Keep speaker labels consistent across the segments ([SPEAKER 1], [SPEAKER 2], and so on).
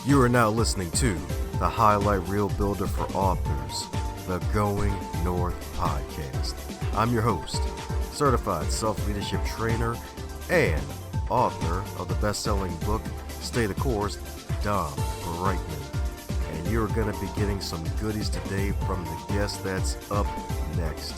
[SPEAKER 1] You are now listening to the Highlight Reel Builder for Authors, the Going North podcast. I'm your host, certified self-leadership trainer and author of the best-selling book, Stay the Course, Dom Brightman. And you're going to be getting some goodies today from the guest that's up next.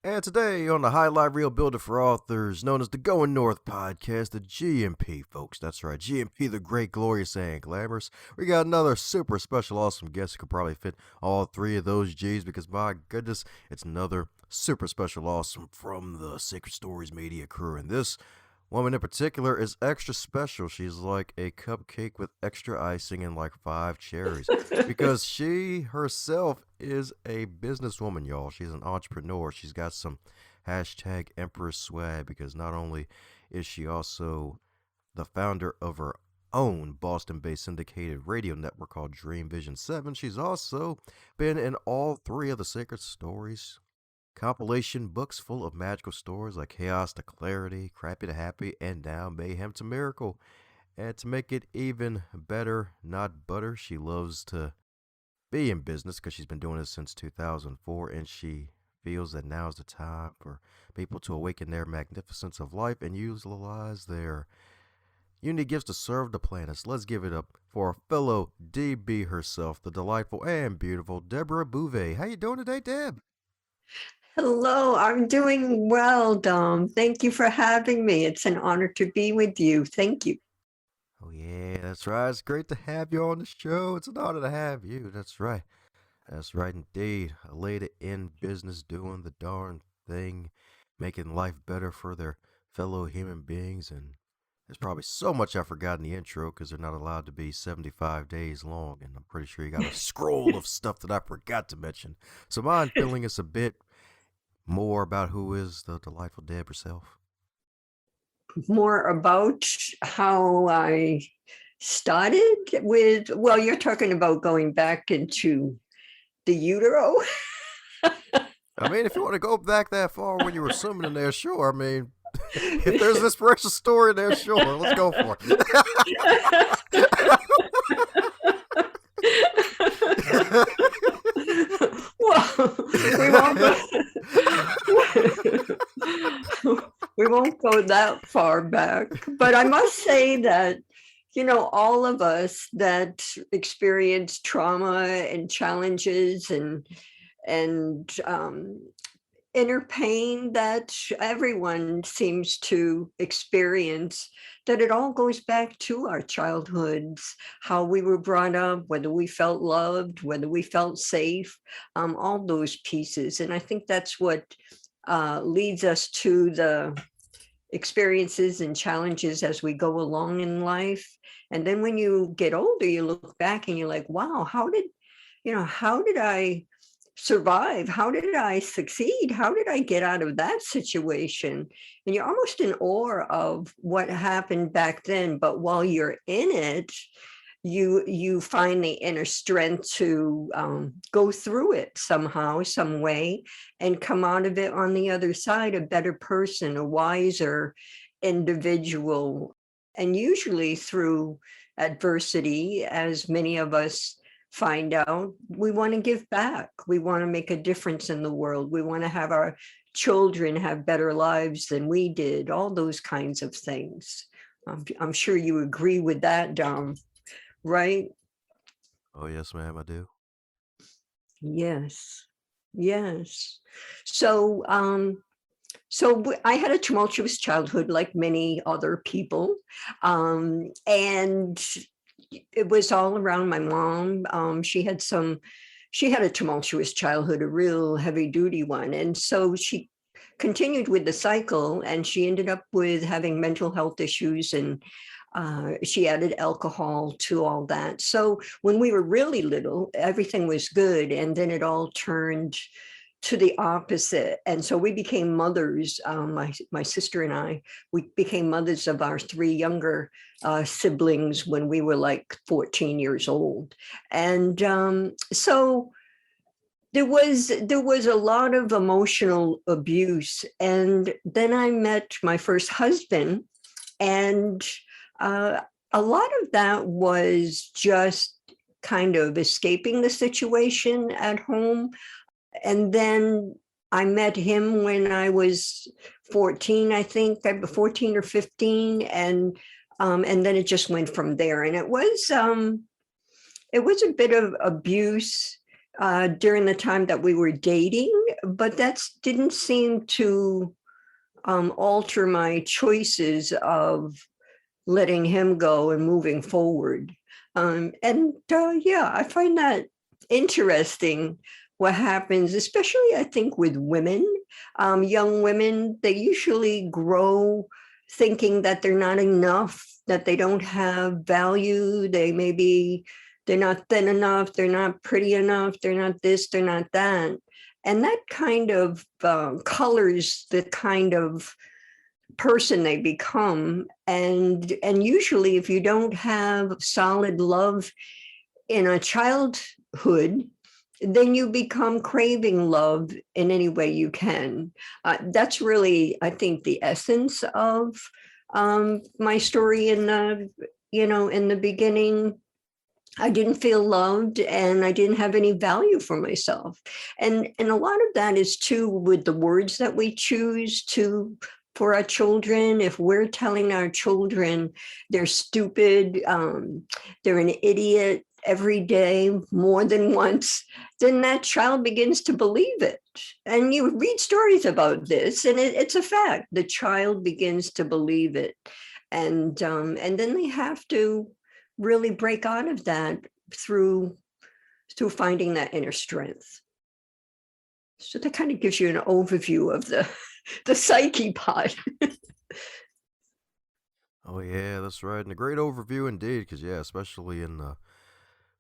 [SPEAKER 1] And today on the Highlight Reel Builder for Authors, known as the Going North podcast, the GMP, folks. That's right, GMP, the great, glorious, and glamorous. We got another super special, awesome guest who could probably fit all three of those G's because, my goodness, it's another super special, awesome from the Sacred Stories Media crew. And this woman in particular is extra special. She's like a cupcake with extra icing and like 5 cherries because she herself is a businesswoman, y'all. She's an entrepreneur. She's got some hashtag Empress swag because not only is she also the founder of her own Boston-based syndicated radio network called Dreamvisions 7, she's also been in all 3 of the Sacred Stories compilation books full of magical stories like Chaos to Clarity, Crappy to Happy, and now Mayhem to Miracle. And to make it even better, not butter, she loves to be in business because she's been doing this since 2004, and she feels that now's the time for people to awaken their magnificence of life and utilize their unique gifts to serve the planets. Let's give it up for our fellow DB herself, the delightful and beautiful Deborah Beauvais. How you doing today, Deb?
[SPEAKER 2] Hello, I'm doing well, Dom. Thank you for having me. It's an honor to be with you. Thank you.
[SPEAKER 1] Oh, yeah, that's right. It's great to have you on the show. It's an honor to have you. That's right. That's right indeed. A lady in business doing the darn thing, making life better for their fellow human beings. And there's probably so much I forgot in the intro because they're not allowed to be 75 days long. And I'm pretty sure you got a scroll of stuff that I forgot to mention. So mind filling us a bit more about who is the delightful Deb herself?
[SPEAKER 2] More about how I started with, well, you're talking about going back into the utero.
[SPEAKER 1] I mean, if you want to go back that far when you were swimming in there, sure. I mean, if there's an inspirational story there, sure. Let's go for it.
[SPEAKER 2] Well, we won't go that far back, but I must say that, all of us that experience trauma and challenges and inner pain that everyone seems to experience, that it all goes back to our childhoods, how we were brought up, whether we felt loved, whether we felt safe, all those pieces. And I think that's what leads us to the experiences and challenges as we go along in life. And then when you get older, you look back and you're like, wow, how did I survive? How did I succeed? How did I get out of that situation? And you're almost in awe of what happened back then. But while you're in it, you find the inner strength to go through it somehow, some way, and come out of it on the other side a better person, a wiser individual. And usually through adversity, as many of us find out, we want to give back. We want to make a difference in the world. We want to have our children have better lives than we did, all those kinds of things. I'm sure you agree with that, Dom, right?
[SPEAKER 1] Oh, yes, ma'am, I do.
[SPEAKER 2] Yes. So, I had a tumultuous childhood like many other people. And it was all around my mom. She had a tumultuous childhood, a real heavy duty one. And so she continued with the cycle, and she ended up with having mental health issues, and she added alcohol to all that. So when we were really little, everything was good. And then it all turned to the opposite. And so we became mothers, my sister and I, we became mothers of our three younger siblings when we were like 14 years old. And so there was a lot of emotional abuse. And then I met my first husband, and a lot of that was just kind of escaping the situation at home. And then I met him when I was 14, I think, 14 or 15, and then it just went from there. And it was a bit of abuse during the time that we were dating, but that didn't seem to alter my choices of letting him go and moving forward. Yeah, I find that interesting what happens, especially I think with women, young women. They usually grow thinking that they're not enough, that they don't have value. They're not thin enough, they're not pretty enough, they're not this, they're not that. And that kind of colors the kind of person they become. And usually if you don't have solid love in a childhood, then you become craving love in any way you can. That's really, I think, the essence of my story. In the beginning, I didn't feel loved, and I didn't have any value for myself. And a lot of that is too with the words that we choose to for our children. If we're telling our children they're stupid, they're an idiot every day more than once, then that child begins to believe it. And you read stories about this, and it's a fact. The child begins to believe it, and then they have to really break out of that through finding that inner strength. So that kind of gives you an overview of the psyche part.
[SPEAKER 1] Oh yeah, that's right, and a great overview indeed. Because yeah, especially in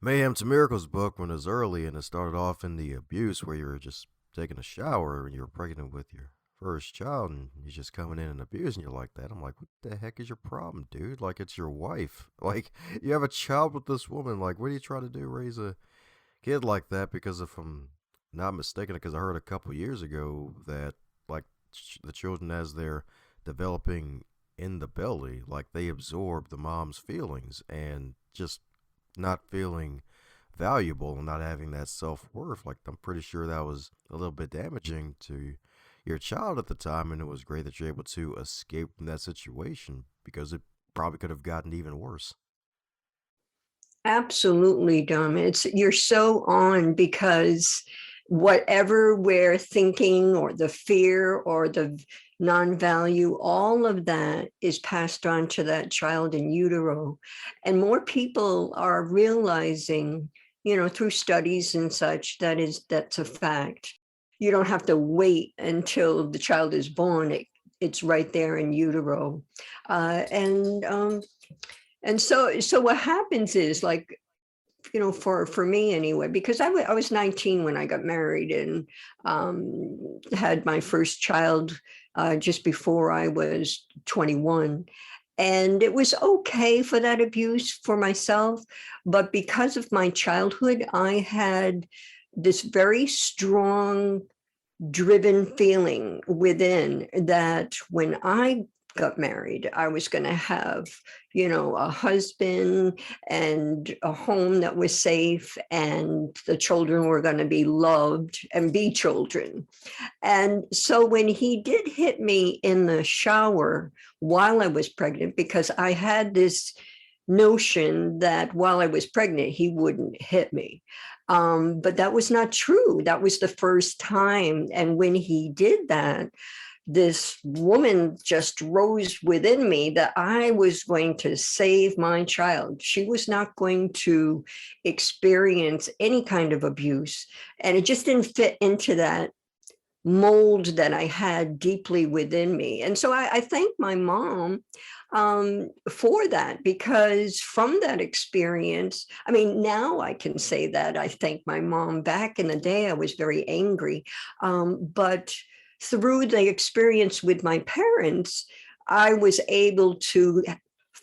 [SPEAKER 1] Mayhem to Miracles book, when it was early and it started off in the abuse where you were just taking a shower and you were pregnant with your first child and you're just coming in and abusing you like that. I'm like, what the heck is your problem, dude? Like, it's your wife. Like, you have a child with this woman. Like, what are you trying to do? Raise a kid like that? Because if I'm not mistaken, because I heard a couple years ago that, like, the children, as they're developing in the belly, like, they absorb the mom's feelings, and just not feeling valuable and not having that self-worth, like, I'm pretty sure that was a little bit damaging to your child at the time. And it was great that you're able to escape from that situation, because it probably could have gotten even worse.
[SPEAKER 2] Absolutely, Dom. You're so on, because whatever we're thinking, or the fear or the non-value, all of that is passed on to that child in utero. And more people are realizing, through studies and such, that's a fact. You don't have to wait until the child is born. It's right there in utero. And so what happens is, like, for me anyway, because I was 19 when I got married, and had my first child just before I was 21. And it was okay for that abuse for myself. But because of my childhood, I had this very strong, driven feeling within that when I got married, I was going to have, a husband and a home that was safe, and the children were going to be loved and be children. And so when he did hit me in the shower while I was pregnant, because I had this notion that while I was pregnant, he wouldn't hit me. But that was not true. That was the first time. And when he did that, this woman just rose within me that I was going to save my child. She was not going to experience any kind of abuse. And it just didn't fit into that mold that I had deeply within me. And so I thank my mom for that, because from that experience, I mean, now I can say that I thank my mom. Back in the day, I was very angry. But through the experience with my parents, I was able to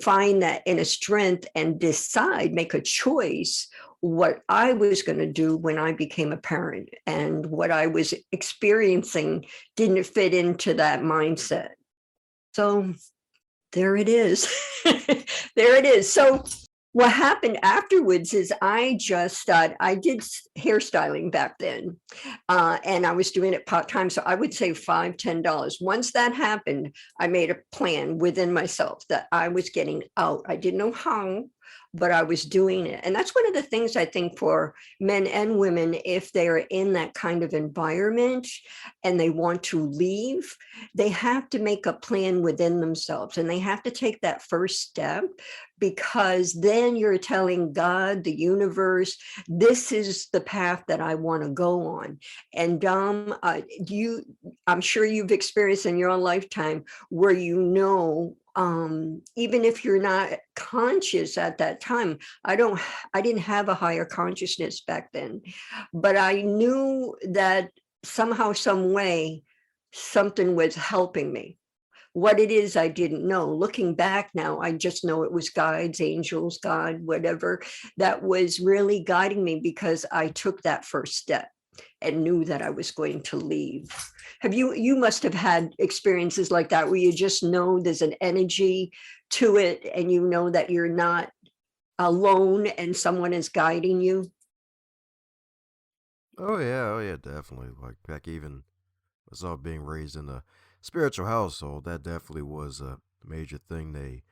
[SPEAKER 2] find that inner strength and decide, make a choice what I was going to do when I became a parent, and what I was experiencing didn't fit into that mindset. So there it is. There it is. So what happened afterwards is I did hairstyling back then, and I was doing it part-time. So I would say $5, $10. Once that happened, I made a plan within myself that I was getting out. I didn't know how, but I was doing it. And that's one of the things I think for men and women, if they're in that kind of environment and they want to leave, they have to make a plan within themselves, and they have to take that first step, because then you're telling God, the universe, this is the path that I want to go on. And I'm sure you've experienced in your lifetime where even if you're not conscious at that time, I didn't have a higher consciousness back then, but I knew that somehow, some way, something was helping me. What it is, I didn't know. Looking back now, I just know it was guides, angels, God, whatever, that was really guiding me, because I took that first step and knew that I was going to leave. You must have had experiences like that, where you just know there's an energy to it, and you know that you're not alone and someone is guiding you.
[SPEAKER 1] Oh yeah, definitely. Like back even as I was being raised in a spiritual household, that definitely was a major thing they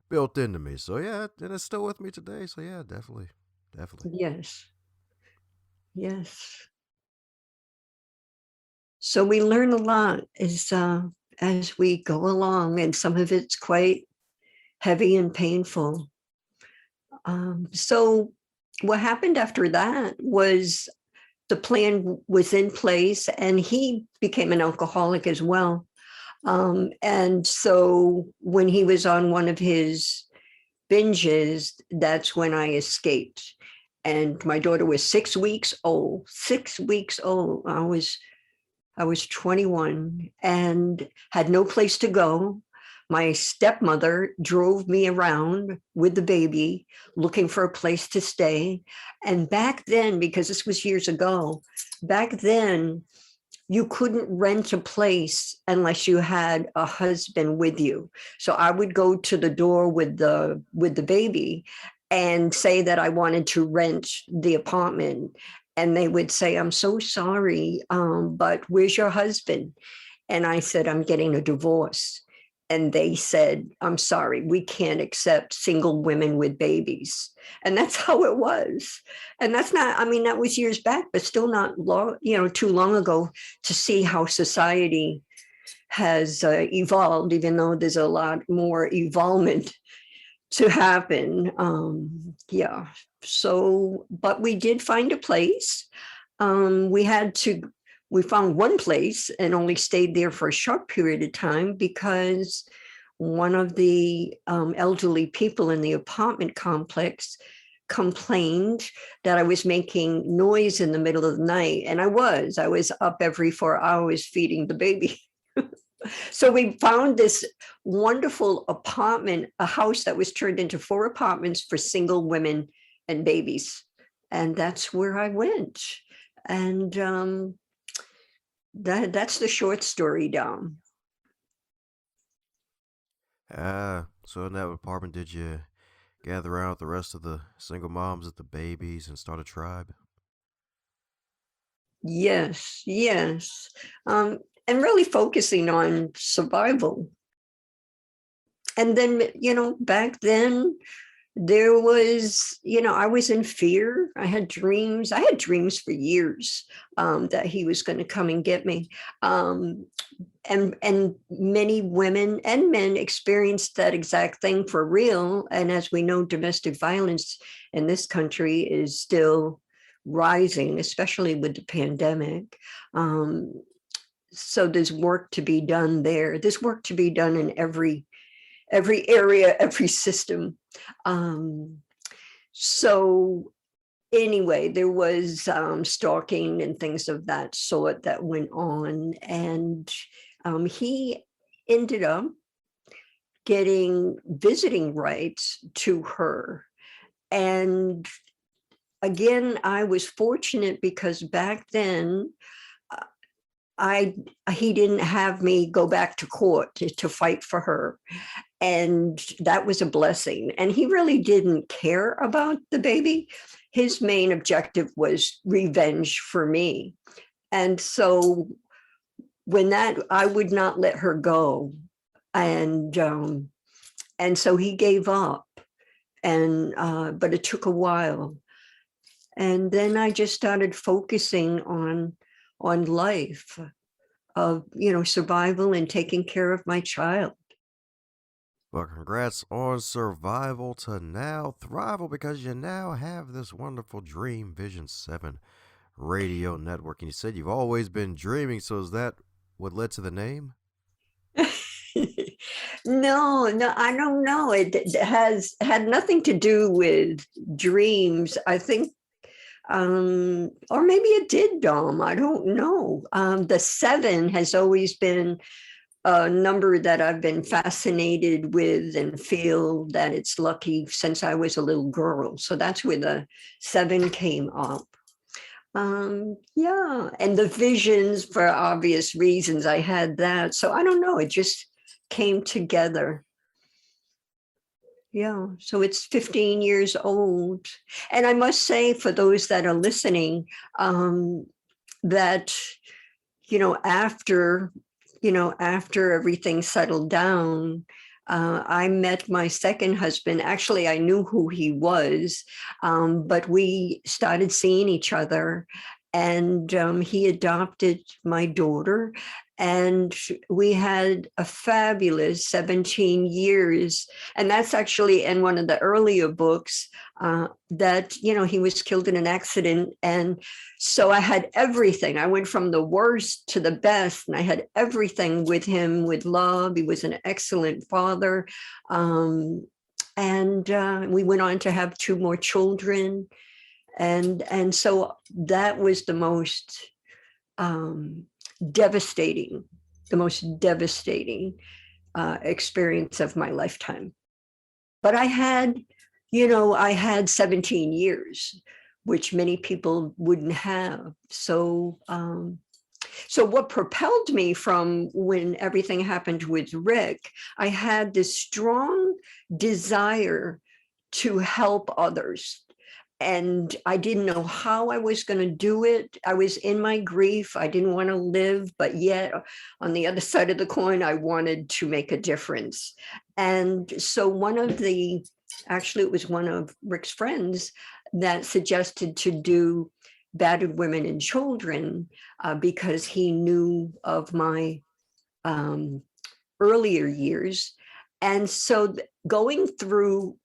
[SPEAKER 1] built into me. So yeah, and it's still with me today. So yeah, definitely, definitely.
[SPEAKER 2] Yes, yes. So we learn a lot as we go along, and some of it's quite heavy and painful. So what happened after that was the plan was in place, and he became an alcoholic as well. And so when he was on one of his binges, that's when I escaped. And my daughter was 6 weeks old. 6 weeks old. I was 21 and had no place to go. My stepmother drove me around with the baby looking for a place to stay. And back then, because this was years ago, back then, you couldn't rent a place unless you had a husband with you. So I would go to the door with the baby and say that I wanted to rent the apartment. And they would say, I'm so sorry, but where's your husband? And I said, I'm getting a divorce. And they said, I'm sorry, we can't accept single women with babies. And that's how it was. And that's not, I mean, that was years back, but still not long, too long ago, to see how society has evolved, even though there's a lot more evolvement to happen. Yeah. So, but we did find a place. We found one place and only stayed there for a short period of time, because one of the elderly people in the apartment complex complained that I was making noise in the middle of the night. And I was up every 4 hours feeding the baby. So we found this wonderful apartment, a house that was turned into 4 apartments for single women and babies. And that's where I went. And that's the short story, Dom.
[SPEAKER 1] So in that apartment, did you gather around with the rest of the single moms with the babies and start a tribe?
[SPEAKER 2] Yes, yes. And really focusing on survival. And then, back then, there was, I was in fear. I had dreams. I had dreams for years that he was going to come and get me. And many women and men experienced that exact thing for real. And as we know, domestic violence in this country is still rising, especially with the pandemic. So there's work to be done there. There's work to be done in every area, every system. So anyway, there was stalking and things of that sort that went on. And he ended up getting visiting rights to her. And again, I was fortunate because back then, he didn't have me go back to court to fight for her. And that was a blessing. And he really didn't care about the baby. His main objective was revenge for me. And so when that, I would not let her go. And so he gave up. And but it took a while. And then I just started focusing on life, of survival and taking care of my child.
[SPEAKER 1] Well, congrats on survival to now thrival, because you now have this wonderful Dreamvisions 7 radio network. And you said you've always been dreaming. So is that what led to the name?
[SPEAKER 2] No, I don't know. It has had nothing to do with dreams, I think. Or maybe it did, Dom. I don't know. The 7 has always been a number that I've been fascinated with and feel that it's lucky since I was a little girl. So that's where the 7 came up. Yeah, and the visions, for obvious reasons, I had that. So I don't know, it just came together. Yeah, so it's 15 years old. And I must say, for those that are listening, that, after everything settled down, I met my second husband. Actually, I knew who he was, but we started seeing each other, and he adopted my daughter. And we had a fabulous 17 years. And that's actually in one of the earlier books, that, he was killed in an accident. And so I had everything. I went from the worst to the best, and I had everything with him, with love. He was an excellent father. And we went on to have 2 more children. And so that was the most devastating experience of my lifetime. But I had 17 years, which many people wouldn't have. So what propelled me from when everything happened with Rick, I had this strong desire to help others. And I didn't know how I was going to do it. I was in my grief. I didn't want to live, but yet on the other side of the coin, I wanted to make a difference. And so it was one of Rick's friends that suggested to do battered women and children, because he knew of my earlier years. And so going through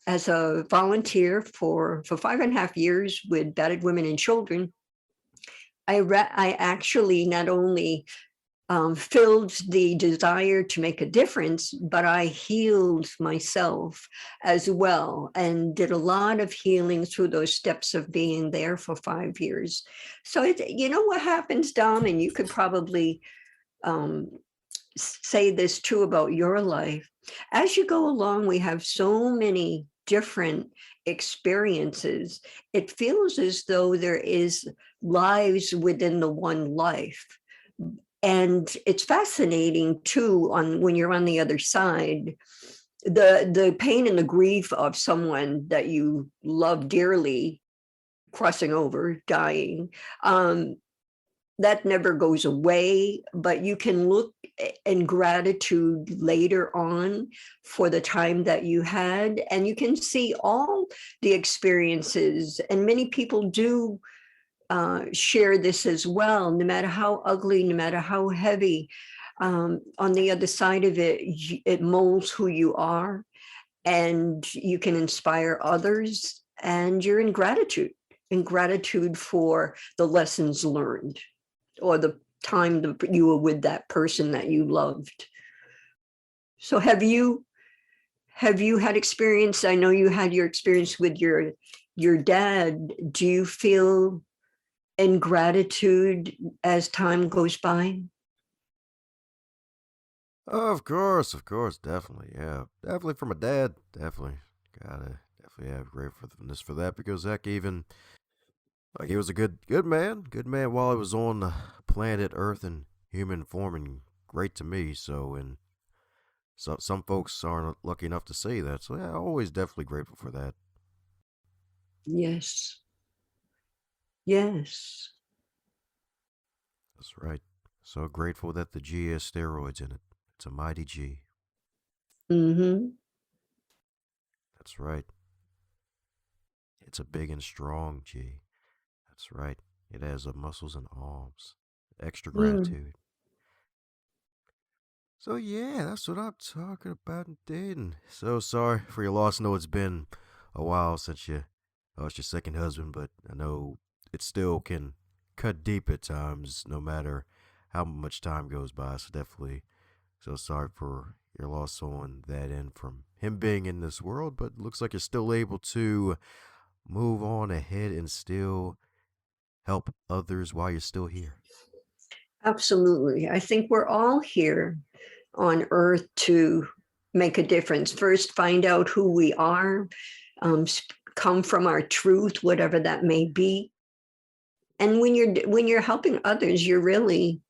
[SPEAKER 2] as a volunteer for 5.5 years with battered women and children, I actually not only filled the desire to make a difference, but I healed myself as well, and did a lot of healing through those steps of being there for 5 years. So what happens, Dom, and you could probably say this too about your life. As you go along, we have so many different experiences. It feels as though there is lives within the one life. And it's fascinating too, when you're on the other side, the pain and the grief of someone that you love dearly crossing over, dying, that never goes away, but you can look in gratitude later on for the time that you had, and you can see all the experiences. And many people do share this as well. No matter how ugly, no matter how heavy, on the other side of it, it molds who you are, and you can inspire others, and you're in gratitude for the lessons learned, or the time that you were with that person that you loved. So have you Have you had experience? I know you had your experience with your dad. Do you feel in gratitude as time goes by?
[SPEAKER 1] Of course, definitely, yeah, definitely for my dad, definitely, gotta definitely have gratefulness for that because heck, even like he was a good man while he was on the planet Earth in human form and great to me. So, and so some folks aren't lucky enough to see that. So, yeah, always definitely grateful for that.
[SPEAKER 2] Yes. Yes.
[SPEAKER 1] That's right. So grateful that the G has steroids in it. It's a mighty G.
[SPEAKER 2] Mm-hmm.
[SPEAKER 1] That's right. It's a big and strong G. That's right. It has muscles and arms. Extra
[SPEAKER 2] Mm.
[SPEAKER 1] gratitude. So yeah, that's what I'm talking about indeed. And so sorry for your loss. I know it's been a while since you lost your second husband, but I know it still can cut deep at times, no matter how much time goes by. So definitely, so sorry for your loss on that end from him being in this world, but looks like you're still able to move on ahead and still help others while you're still here.
[SPEAKER 2] Absolutely. I think we're all here on earth to make a difference. First, find out who we are, come from our truth, whatever that may be. And when you're helping others, you're really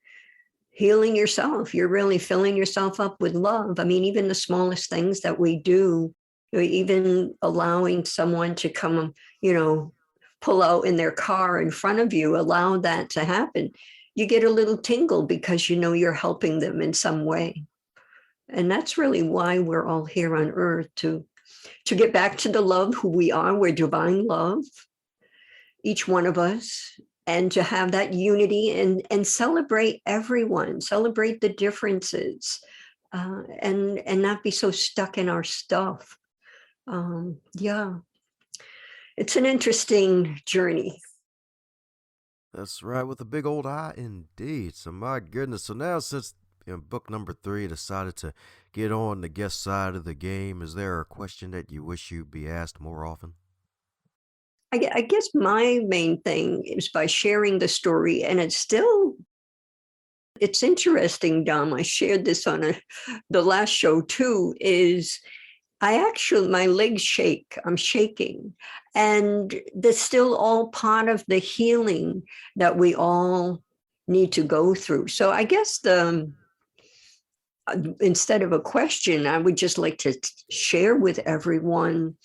[SPEAKER 2] healing yourself. You're really filling yourself up with love. I mean, even the smallest things that we do, even allowing someone to come, you know, pull out in their car in front of you, allow that to happen. You get a little tingle because you know you're helping them in some way. And that's really why we're all here on earth to get back to the love who we are. We're divine love, each one of us, and to have that unity and celebrate everyone, celebrate the differences, and not be so stuck in our stuff. Yeah, it's an interesting journey.
[SPEAKER 1] That's right, with a big old I indeed. So my goodness. So now since book number 3 decided to get on the guest side of the game, is there a question that you wish you'd be asked more often?
[SPEAKER 2] I guess my main thing is by sharing the story, and it's interesting, Dom. I shared this on the last show too. Is my legs shake. I'm shaking. And that's still all part of the healing that we all need to go through. So I guess instead of a question, I would just like to share with everyone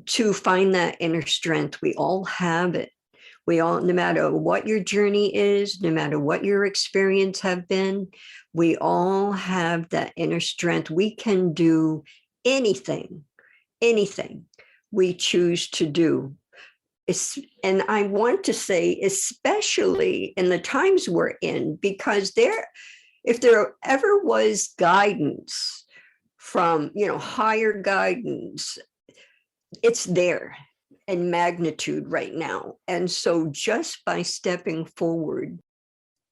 [SPEAKER 2] to find that inner strength. We all have it. We all, no matter what your journey is, no matter what your experience have been, we all have that inner strength. We can do anything, anything we choose to do. And I want to say, especially in the times we're in, because if there ever was guidance from, higher guidance, it's there in magnitude right now. And so just by stepping forward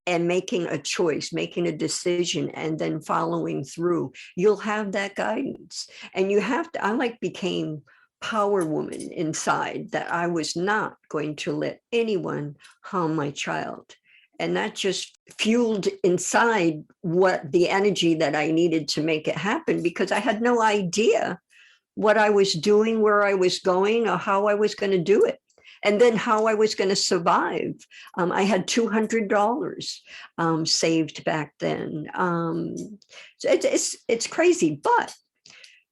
[SPEAKER 2] and making a choice, making a decision, and then following through, you'll have that guidance. And I like became power woman inside, that I was not going to let anyone harm my child. And that just fueled inside what the energy that I needed to make it happen, because I had no idea what I was doing, where I was going, or how I was going to do it. And then how I was going to survive. I had $200 saved back then. So it's crazy, but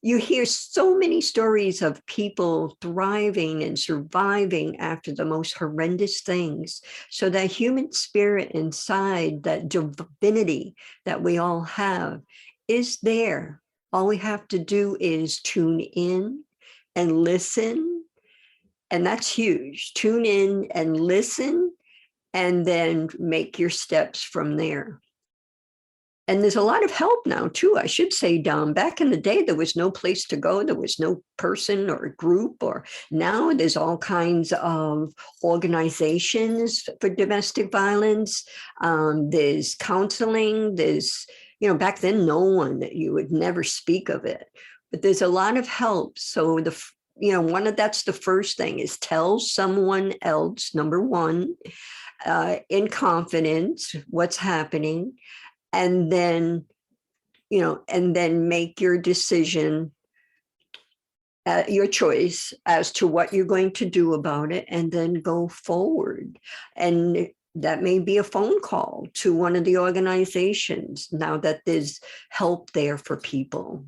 [SPEAKER 2] you hear so many stories of people thriving and surviving after the most horrendous things. So that human spirit inside, that divinity that we all have, is there. All we have to do is tune in and listen. And that's huge. Tune in and listen, and then make your steps from there. And there's a lot of help now too, I should say, Dom. Back in the day, there was no place to go. There was no person or group, or now there's all kinds of organizations for domestic violence. There's counseling. Back then, you would never speak of it. but there's a lot of help. So that's the first thing is tell someone else, number one, in confidence, what's happening, and then, and then make your decision, your choice as to what you're going to do about it, and then go forward. And that may be a phone call to one of the organizations now that there's help there for people.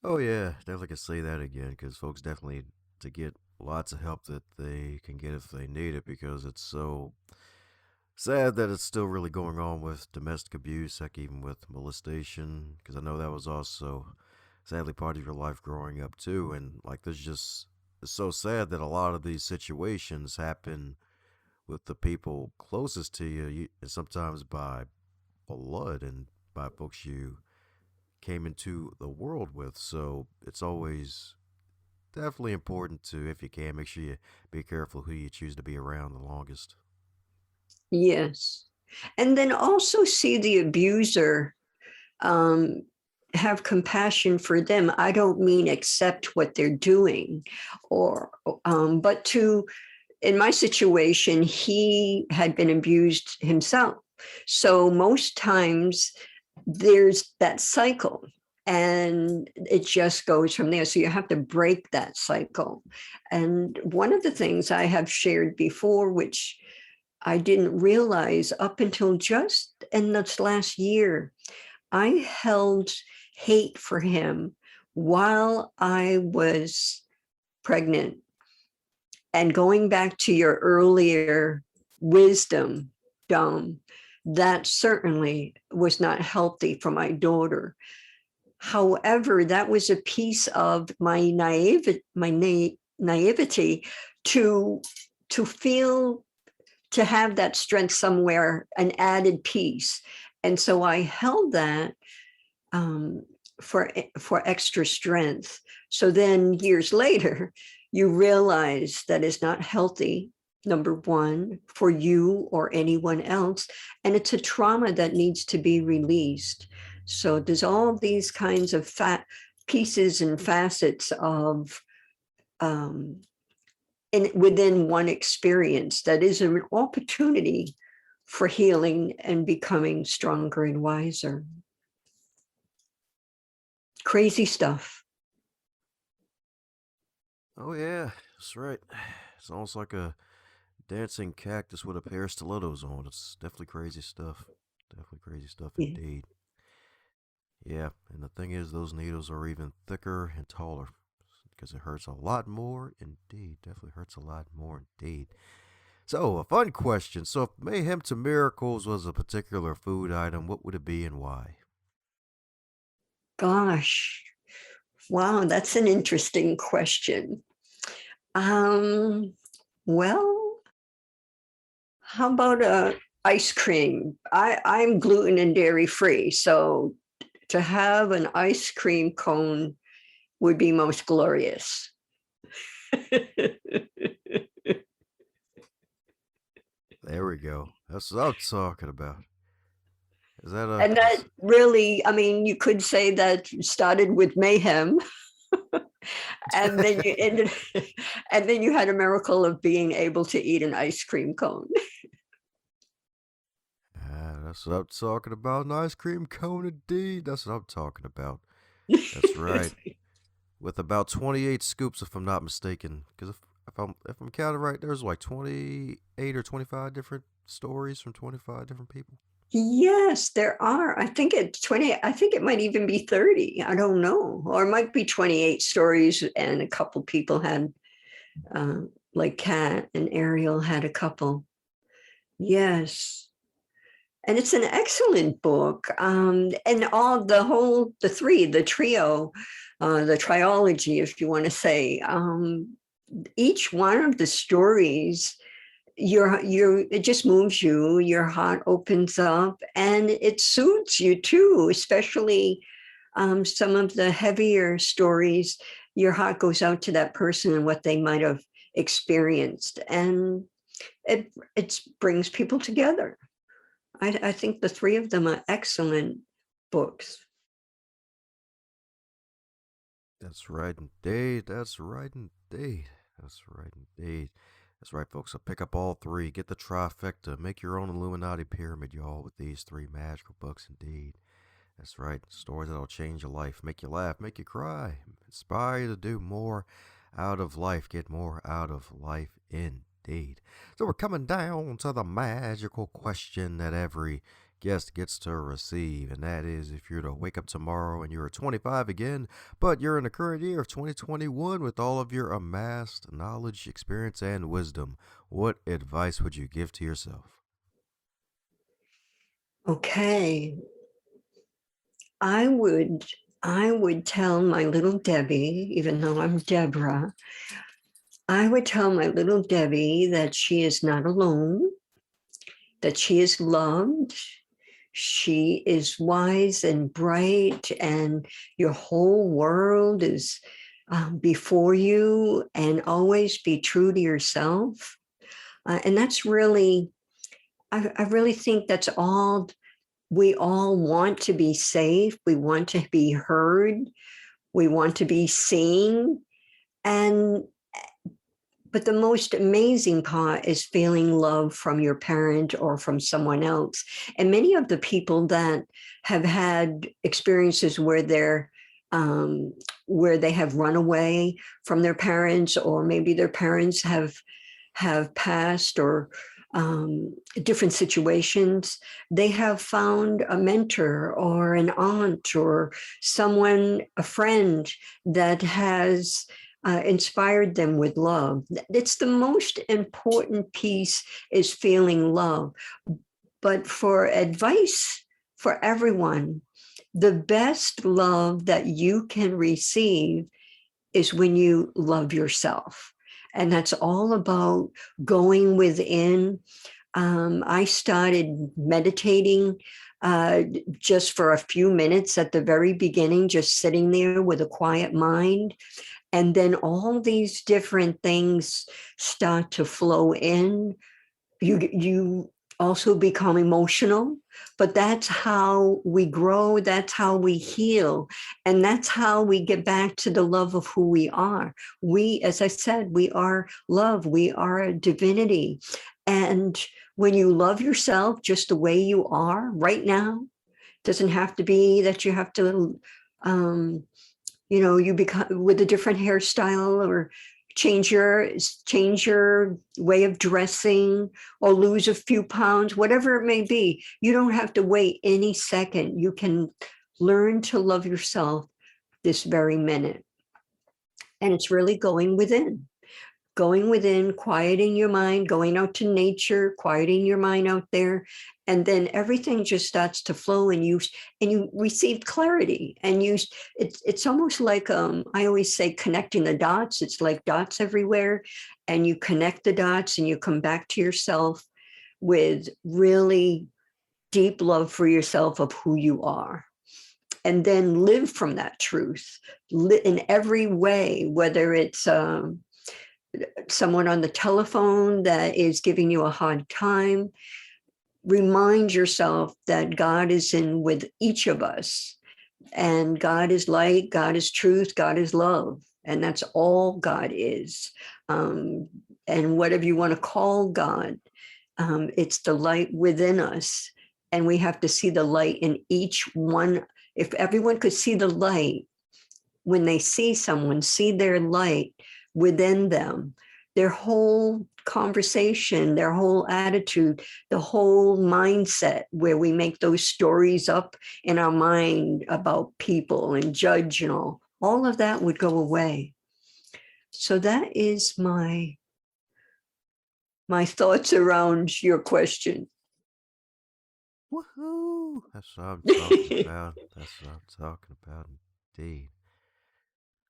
[SPEAKER 1] Oh yeah, definitely can say that again because folks definitely to get lots of help that they can get if they need it because it's so sad that it's still really going on with domestic abuse, heck, even with molestation. Because I know that was also sadly part of your life growing up too, and like there's just it's so sad that a lot of these situations happen with the people closest to you and sometimes by blood and by folks you came into the world with. So it's always definitely important to, if you can, make sure you be careful who you choose to be around the longest.
[SPEAKER 2] Yes. And then also see the abuser, um, have compassion for them. I don't mean accept what they're doing, or but to, in my situation, he had been abused himself. So most times there's that cycle and it just goes from there. So you have to break that cycle. And one of the things I have shared before, which I didn't realize up until just in this last year, I held hate for him while I was pregnant. And going back to your earlier wisdom, Dom, that certainly was not healthy for my daughter. However, that was a piece of my naivety to feel, to have that strength somewhere, an added piece. And so I held that, for extra strength. So then years later, you realize that is not healthy, number one, for you or anyone else. And it's a trauma that needs to be released. So there's all these kinds of pieces and facets of, within one experience that is an opportunity for healing and becoming stronger and wiser. Crazy stuff.
[SPEAKER 1] Oh yeah, that's right. It's almost like a dancing cactus with a pair of stilettos on. It's definitely crazy stuff. Definitely crazy stuff
[SPEAKER 2] Yeah.
[SPEAKER 1] indeed. Yeah, and the thing is, those needles are even thicker and taller because it hurts a lot more indeed. Definitely hurts a lot more indeed. So, a fun question. So, if mayhem to miracles was a particular food item, what would it be and why?
[SPEAKER 2] Gosh, wow, that's an interesting question. Um, well, how about ice cream? I'm gluten and dairy free, so to have an ice cream cone would be most glorious.
[SPEAKER 1] There we go. That's what I'm talking about. Is that a
[SPEAKER 2] And that really, I mean, you could say that started with mayhem, and then you ended, and then you had a miracle of being able to eat an ice cream cone.
[SPEAKER 1] That's what I'm talking about. An ice cream cone indeed. That's what I'm talking about. That's right. With about 28 scoops, if I'm not mistaken. Because if I'm counting right, there's like 28 or 25 different stories from 25 different people.
[SPEAKER 2] Yes, there are. I think it's 20. I think it might even be 30. I don't know. Or it might be 28 stories, and a couple people had, like Kat and Ariel had a couple. Yes. And it's an excellent book. And the trio, the trilogy, if you want to say, each one of the stories, it just moves you, your heart opens up, and it soothes you too, especially, some of the heavier stories. Your heart goes out to that person and what they might have experienced, and it brings people together. I think the three of them are excellent books.
[SPEAKER 1] That's right indeed. That's right indeed. That's right indeed. That's right, folks. So pick up all three. Get the trifecta. Make your own Illuminati pyramid, y'all, with these three magical books indeed. That's right. Stories that'll change your life, make you laugh, make you cry, inspire you to do more out of life, get more out of life indeed. So we're coming down to the magical question that every guest gets to receive, and that is if you're to wake up tomorrow and you're 25 again, but you're in the current year of 2021 with all of your amassed knowledge, experience, and wisdom, what advice would you give to yourself?
[SPEAKER 2] Okay. I would I would tell my little Debbie, even though I'm Deborah, I would tell my little Debbie that she is not alone, that she is loved, she is wise and bright, and your whole world is before you, and always be true to yourself. And that's really, I really think that's all we all want to be safe. We want to be heard. We want to be seen. And but the most amazing part is feeling love from your parent or from someone else. And many of the people that have had experiences where they have run away from their parents, or maybe their parents have passed, or different situations, they have found a mentor or an aunt or someone, a friend that has inspired them with love. It's the most important piece, is feeling love. But for advice for everyone, the best love that you can receive is when you love yourself. And that's all about going within. I started meditating just for a few minutes at the very beginning, just sitting there with a quiet mind. And then all these different things start to flow in. You also become emotional, but that's how we grow, that's how we heal, and that's how we get back to the love of who we are. We, as I said, we are love, we are a divinity. And when you love yourself just the way you are right now, doesn't have to be that you have to you become with a different hairstyle, or change your way of dressing, or lose a few pounds, whatever it may be. You don't have to wait any second. You can learn to love yourself this very minute. And it's really going within, quieting your mind, going out to nature, quieting your mind out there, and then everything just starts to flow, and you receive clarity. And it's almost like I always say, connecting the dots. It's like dots everywhere, and you connect the dots, and you come back to yourself with really deep love for yourself of who you are. And then live from that truth in every way, whether it's someone on the telephone that is giving you a hard time. Remind yourself that God is in with each of us, and God is light, God is truth, God is love, and that's all God is. And whatever you want to call God, it's the light within us, and we have to see the light in each one. If everyone could see the light, when they see someone, see their light within them, their whole conversation, their whole attitude, the whole mindset, where we make those stories up in our mind about people and judge and all of that would go away. So that is my thoughts around your question.
[SPEAKER 1] Woohoo! That's what I'm talking about. That's what I'm talking about indeed.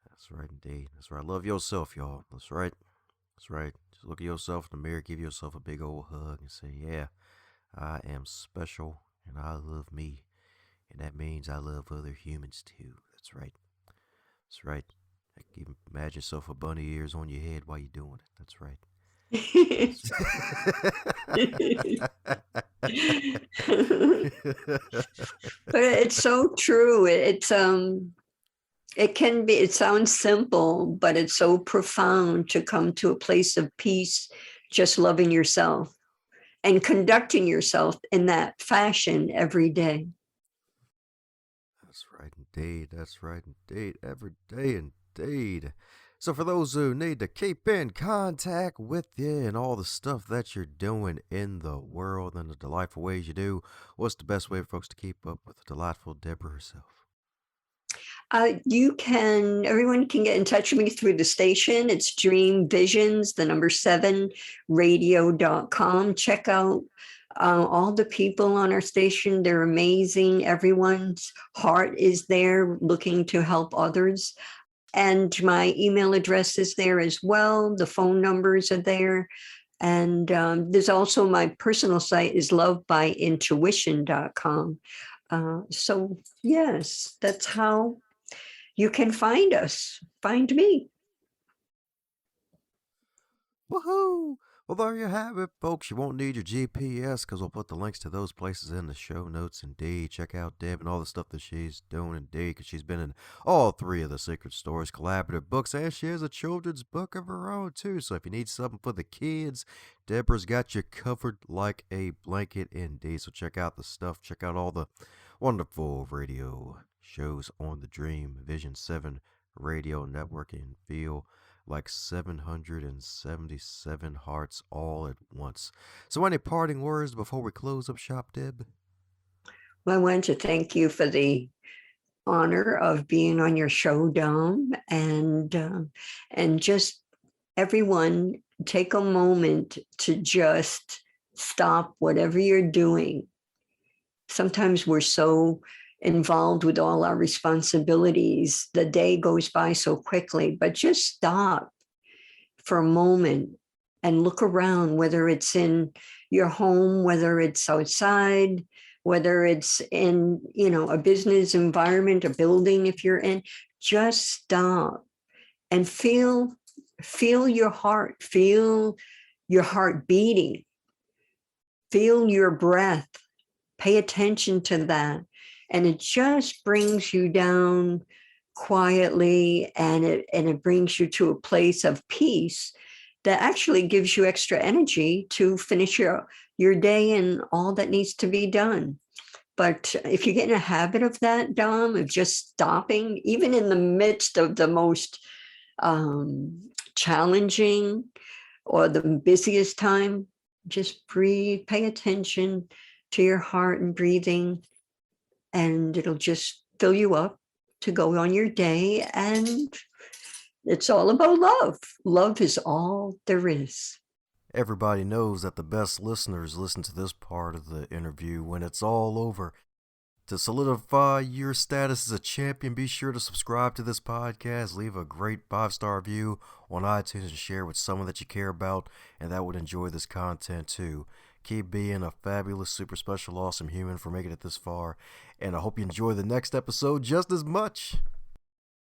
[SPEAKER 1] That's right indeed. That's right. Love yourself, y'all. That's right. That's right. Just look at yourself in the mirror, give yourself a big old hug, and say, yeah, I am special and I love me. And that means I love other humans too. That's right. That's right. Even imagine yourself with bunny ears on your head while you're doing it. That's right.
[SPEAKER 2] But it's so true. It's It can be, it sounds simple, but it's so profound to come to a place of peace, just loving yourself and conducting yourself in that fashion every day.
[SPEAKER 1] That's right, indeed. That's right, indeed. Every day, indeed. So, for those who need to keep in contact with you and all the stuff that you're doing in the world and the delightful ways you do, what's the best way for folks to keep up with the delightful Deborah herself?
[SPEAKER 2] Everyone can get in touch with me through the station. It's Dreamvisions, the number 7 radio.com. Check out all the people on our station. They're amazing. Everyone's heart is there looking to help others. And my email address is there as well. The phone numbers are there. And there's also my personal site is lovebyintuition.com. So, yes, that's how you can find us. Find me.
[SPEAKER 1] Woohoo! Well, there you have it, folks. You won't need your GPS because we'll put the links to those places in the show notes. Indeed, check out Deb and all the stuff that she's doing. Indeed, because she's been in all 3 of the Secret Stories collaborative books, and she has a children's book of her own too. So if you need something for the kids, Deborah's got you covered like a blanket. Indeed. So check out the stuff. Check out all the wonderful radio shows on the Dream Vision 7 radio network and feel like 777 hearts all at once. So, any parting words before we close up shop, Deb?
[SPEAKER 2] Well, I want to thank you for the honor of being on your show, Dom, and just everyone take a moment to just stop whatever you're doing. Sometimes we're so involved with all our responsibilities, the day goes by so quickly, but just stop for a moment and look around, whether it's in your home, whether it's outside, whether it's in, a business environment, a building, if you're in, just stop and feel your heart, feel your heart beating, feel your breath, pay attention to that. And it just brings you down quietly, and it brings you to a place of peace that actually gives you extra energy to finish your day and all that needs to be done. But if you get in a habit of that, Dom, of just stopping, even in the midst of the most challenging or the busiest time, just breathe, pay attention to your heart and breathing, and it'll just fill you up to go on your day. And it's all about love. Love is all there is.
[SPEAKER 1] Everybody knows that the best listeners listen to this part of the interview when it's all over. To solidify your status as a champion, be sure to subscribe to this podcast, leave a great 5-star review on iTunes, and share with someone that you care about and that would enjoy this content too. Keep being a fabulous, super special, awesome human for making it this far, and I hope you enjoy the next episode just as much.